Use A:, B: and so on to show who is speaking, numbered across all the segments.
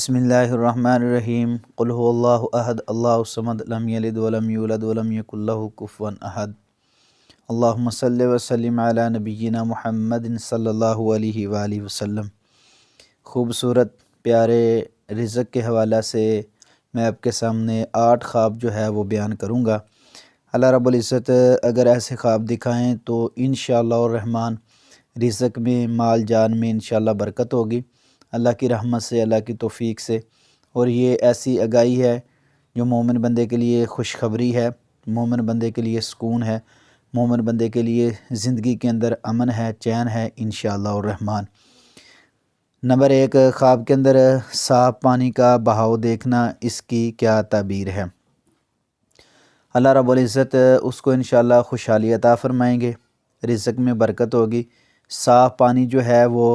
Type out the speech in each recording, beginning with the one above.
A: بسم اللہ الرحمن الرحیم قل هو اللہ احد اللہ الصمد لم یلد ولم یولد ولم یکن لہ کفوا احد اللہم صلی وسلم علی نبینا محمد صلی اللہ علیہ وآلہ وسلم۔ خوبصورت پیارے رزق کے حوالہ سے میں آپ کے سامنے 8 خواب جو ہے وہ بیان کروں گا۔ اللہ رب العزت اگر ایسے خواب دکھائیں تو انشاءاللہ الرحمن رزق میں مال جان میں انشاءاللہ برکت ہوگی، اللہ کی رحمت سے، اللہ کی توفیق سے۔ اور یہ ایسی آگاہی ہے جو مومن بندے کے لیے خوشخبری ہے، مومن بندے کے لیے سکون ہے، مومن بندے کے لیے زندگی کے اندر امن ہے، چین ہے انشاءاللہ الرحمن۔ نمبر 1، خواب کے اندر صاف پانی کا بہاؤ دیکھنا، اس کی کیا تعبیر ہے؟ اللہ رب العزت اس کو انشاءاللہ خوشحالی عطا فرمائیں گے، رزق میں برکت ہوگی۔ صاف پانی جو ہے وہ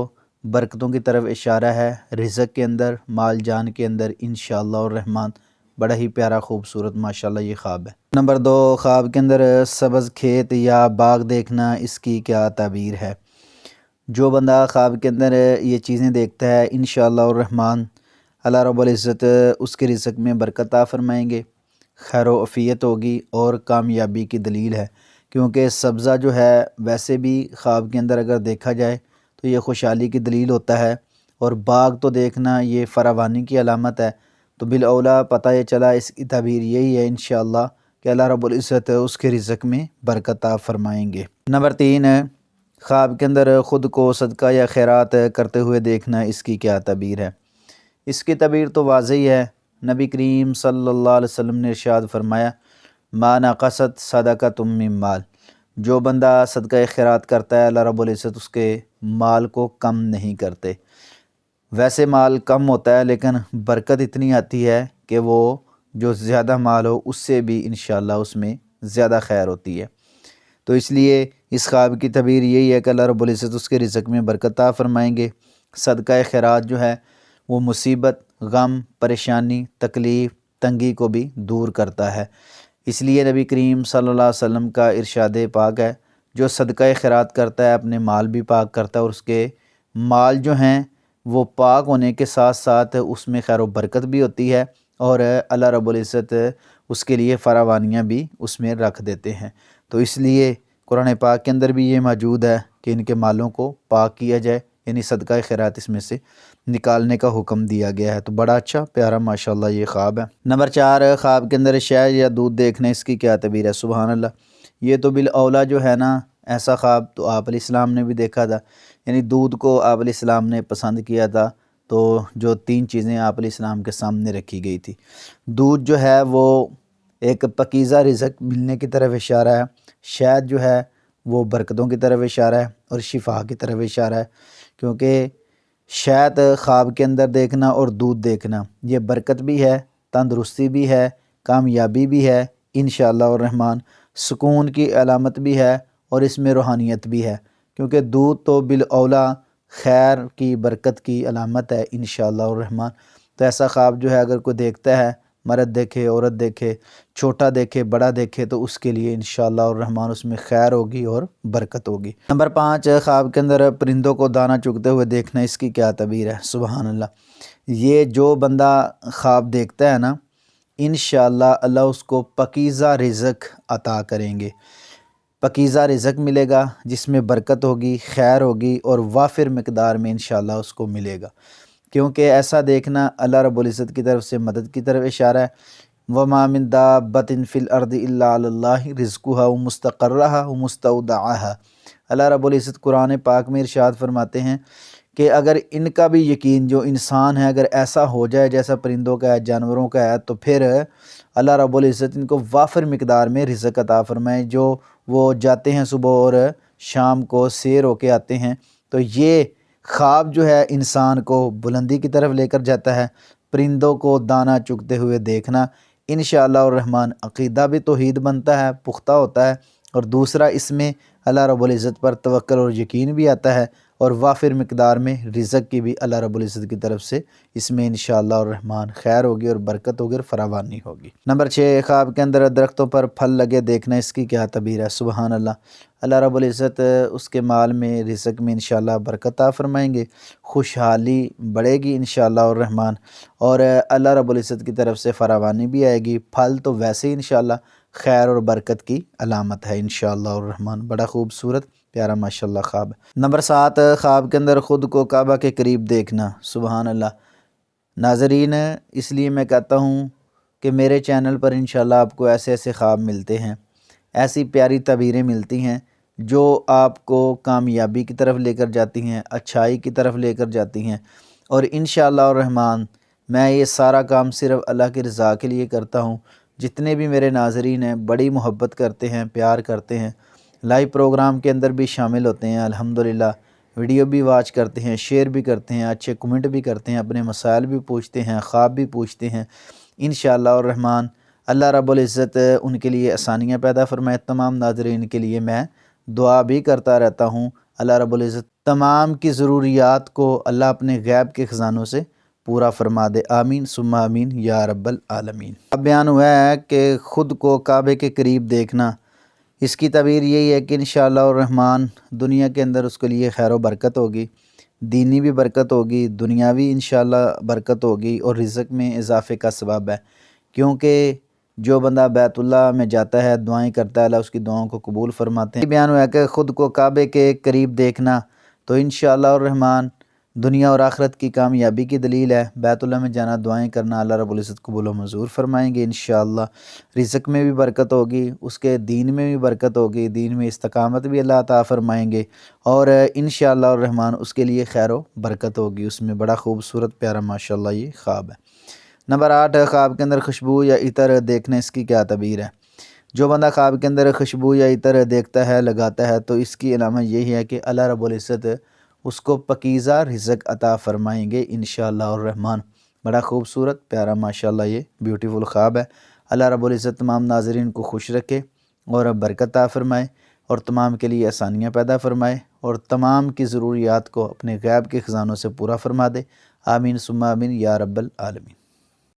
A: برکتوں کی طرف اشارہ ہے، رزق کے اندر، مال جان کے اندر انشاءاللہ الرحمن۔ بڑا ہی پیارا خوبصورت ماشاءاللہ یہ خواب ہے۔ نمبر 2، خواب کے اندر سبز کھیت یا باغ دیکھنا، اس کی کیا تعبیر ہے؟ جو بندہ خواب کے اندر یہ چیزیں دیکھتا ہے انشاءاللہ الرحمن، اللہ رب العزت اس کے رزق میں برکت عطا فرمائیں گے، خیر و عافیت ہوگی اور کامیابی کی دلیل ہے۔ کیونکہ سبزہ جو ہے ویسے بھی خواب کے اندر اگر دیکھا جائے تو یہ خوشحالی کی دلیل ہوتا ہے، اور باغ تو دیکھنا یہ فراوانی کی علامت ہے۔ تو بالاولیٰ پتہ یہ چلا اس کی تعبیر یہی ہے انشاءاللہ کہ اللہ رب العزت اس کے رزق میں برکت عطا فرمائیں گے۔ نمبر 3، خواب کے اندر خود کو صدقہ یا خیرات کرتے ہوئے دیکھنا، اس کی کیا تعبیر ہے؟ اس کی تعبیر تو واضح ہی ہے۔ نبی کریم صلی اللہ علیہ وسلم نے ارشاد فرمایا، ما نقصت صدقۃ من مال، جو بندہ صدقہ خیرات کرتا ہے اللہ رب العزت اس کے مال کو کم نہیں کرتے۔ ویسے مال کم ہوتا ہے لیکن برکت اتنی آتی ہے کہ وہ جو زیادہ مال ہو اس سے بھی انشاءاللہ اس میں زیادہ خیر ہوتی ہے۔ تو اس لیے اس خواب کی تعبیر یہی ہے کہ اللہ رب العزت اس کے رزق میں برکت عطا فرمائیں گے۔ صدقہ خیرات جو ہے وہ مصیبت، غم، پریشانی، تکلیف، تنگی کو بھی دور کرتا ہے۔ اس لیے نبی کریم صلی اللہ علیہ وسلم کا ارشاد پاک ہے، جو صدقہ خیرات کرتا ہے اپنے مال بھی پاک کرتا ہے، اور اس کے مال جو ہیں وہ پاک ہونے کے ساتھ ساتھ اس میں خیر و برکت بھی ہوتی ہے، اور اللہ رب العزت اس کے لیے فراوانیاں بھی اس میں رکھ دیتے ہیں۔ تو اس لیے قرآن پاک کے اندر بھی یہ موجود ہے کہ ان کے مالوں کو پاک کیا جائے، یعنی صدقہ خیرات اس میں سے نکالنے کا حکم دیا گیا ہے۔ تو بڑا اچھا پیارا ماشاءاللہ یہ خواب ہے۔ نمبر 4، خواب کے اندر شہد یا دودھ دیکھنا، اس کی کیا تعبیر ہے؟ سبحان اللہ، یہ تو بالاولیٰ جو ہے نا ایسا خواب تو آپ علیہ السلام نے بھی دیکھا تھا، یعنی دودھ کو آپ علیہ السلام نے پسند کیا تھا، تو جو 3 چیزیں آپ علیہ السلام کے سامنے رکھی گئی تھی۔ دودھ جو ہے وہ ایک پاکیزہ رزق ملنے کی طرف اشارہ ہے، شہد جو ہے وہ برکتوں کی طرف اشارہ ہے اور شفا کی طرف اشارہ ہے۔ کیونکہ شہد خواب کے اندر دیکھنا اور دودھ دیکھنا یہ برکت بھی ہے، تندرستی بھی ہے، کامیابی بھی ہے انشاءاللہ الرحمن، سکون کی علامت بھی ہے، اور اس میں روحانیت بھی ہے۔ کیونکہ دودھ تو بالاولیٰ خیر کی، برکت کی علامت ہے انشاءاللہ الرحمن۔ تو ایسا خواب جو ہے اگر کوئی دیکھتا ہے، مرد دیکھے، عورت دیکھے، چھوٹا دیکھے، بڑا دیکھے، تو اس کے لیے انشاءاللہ الرحمن اس میں خیر ہوگی اور برکت ہوگی۔ نمبر 5، خواب کے اندر پرندوں کو دانہ چگتے ہوئے دیکھنا، اس کی کیا تعبیر ہے؟ سبحان اللہ، یہ جو بندہ خواب دیکھتا ہے نا انشاءاللہ اللہ اس کو پاکیزہ رزق عطا کریں گے، پاکیزہ رزق ملے گا جس میں برکت ہوگی، خیر ہوگی، اور وافر مقدار میں انشاءاللہ اس کو ملے گا۔ کیونکہ ایسا دیکھنا اللہ رب العزت کی طرف سے مدد کی طرف اشارہ ہے۔ وَمَا مِن دَابَّةٍ فِي الْأَرْضِ إِلَّا عَلَى اللَّهِ رِزْقُهَا وَمُسْتَقَرُّهَا وَمُسْتَوْدَعُهَا۔ اللہ رب العزت قرآن پاک میں ارشاد فرماتے ہیں کہ اگر ان کا بھی یقین، جو انسان ہے، اگر ایسا ہو جائے جیسا پرندوں کا ہے، جانوروں کا ہے، تو پھر اللہ رب العزت ان کو وافر مقدار میں رزق عطا فرمائے۔ جو وہ جاتے ہیں صبح اور شام کو سیر ہو کے آتے ہیں، تو یہ خواب جو ہے انسان کو بلندی کی طرف لے کر جاتا ہے۔ پرندوں کو دانہ چگتے ہوئے دیکھنا انشاءاللہ الرحمن عقیدہ بھی توحید بنتا ہے، پختہ ہوتا ہے، اور دوسرا اس میں اللہ رب العزت پر توکل اور یقین بھی آتا ہے، اور وافر مقدار میں رزق کی بھی اللہ رب العزت کی طرف سے اس میں انشاءاللہ الرحمن خیر ہوگی اور برکت ہوگی اور فراوانی ہوگی۔ نمبر 6، خواب کے اندر درختوں پر پھل لگے دیکھنا، اس کی کیا تعبیر ہے؟ سبحان اللہ، اللہ رب العزت اس کے مال میں رزق میں انشاءاللہ برکت عطا فرمائیں گے، خوشحالی بڑھے گی انشاءاللہ الرحمن، اور اللہ رب العزت کی طرف سے فراوانی بھی آئے گی۔ پھل تو ویسے ہی انشاءاللہ خیر اور برکت کی علامت ہے انشاءاللہ الرحمن۔ بڑا خوبصورت پیارا ماشاءاللہ خواب ہے۔ نمبر 7، خواب کے اندر خود کو کعبہ کے قریب دیکھنا۔ سبحان اللہ، ناظرین اس لیے میں کہتا ہوں کہ میرے چینل پر انشاءاللہ آپ کو ایسے ایسے خواب ملتے ہیں، ایسی پیاری تعبیریں ملتی ہیں جو آپ کو کامیابی کی طرف لے کر جاتی ہیں، اچھائی کی طرف لے کر جاتی ہیں، اور انشاءاللہ الرحمن میں یہ سارا کام صرف اللہ کی رضا کے لیے کرتا ہوں۔ جتنے بھی میرے ناظرین ہیں بڑی محبت کرتے ہیں، پیار کرتے ہیں، لائیو پروگرام کے اندر بھی شامل ہوتے ہیں الحمدللہ، ویڈیو بھی واچ کرتے ہیں، شیئر بھی کرتے ہیں، اچھے کمنٹ بھی کرتے ہیں، اپنے مسائل بھی پوچھتے ہیں، خواب بھی پوچھتے ہیں۔ انشاءاللہ الرحمن اللہ رب العزت ان کے لیے آسانیاں پیدا فرمائے۔ تمام ناظرین کے لیے میں دعا بھی کرتا رہتا ہوں، اللہ رب العزت تمام کی ضروریات کو اللہ اپنے غیب کے خزانوں سے پورا فرما دے، آمین ثم آمین یا رب العالمین۔ اب بیان ہوا ہے کہ خود کو کعبے کے قریب دیکھنا، اس کی تعبیر یہی ہے کہ انشاءاللہ الرحمن دنیا کے اندر اس کے لیے خیر و برکت ہوگی، دینی بھی برکت ہوگی، دنیاوی انشاءاللہ برکت ہوگی، اور رزق میں اضافے کا سبب ہے، کیونکہ جو بندہ بیت اللہ میں جاتا ہے، دعائیں کرتا ہے، اللہ اس کی دعاؤں کو قبول فرماتے ہیں۔ بیان ہوا ہے کہ خود کو کعبے کے قریب دیکھنا تو انشاءاللہ الرحمن دنیا اور آخرت کی کامیابی کی دلیل ہے۔ بیت اللہ میں جانا، دعائیں کرنا، اللہ رب العزت قبول و منظور فرمائیں گے انشاءاللہ۔ رزق میں بھی برکت ہوگی، اس کے دین میں بھی برکت ہوگی، دین میں استقامت بھی اللہ عطا فرمائیں گے، اور انشاءاللہ الرحمن اس کے لیے خیر و برکت ہوگی اس میں۔ بڑا خوبصورت پیارا ماشاءاللہ یہ خواب ہے۔ نمبر 8، خواب کے اندر خوشبو یا عطر دیکھنا، اس کی کیا تعبیر ہے؟ جو بندہ خواب کے اندر خوشبو یا عطر دیکھتا ہے، لگاتا ہے، تو اس کی علامت یہی ہے کہ اللہ رب العزت اس کو پاکیزہ رزق عطا فرمائیں گے انشاءاللہ الرحمن۔ بڑا خوبصورت پیارا ماشاءاللہ یہ بیوٹیفل خواب ہے۔ اللہ رب العزت تمام ناظرین کو خوش رکھے اور برکت عطا فرمائے، اور تمام کے لیے آسانیاں پیدا فرمائے، اور تمام کی ضروریات کو اپنے غیب کے خزانوں سے پورا فرما دے، آمین ثم آمین یا رب العالمین۔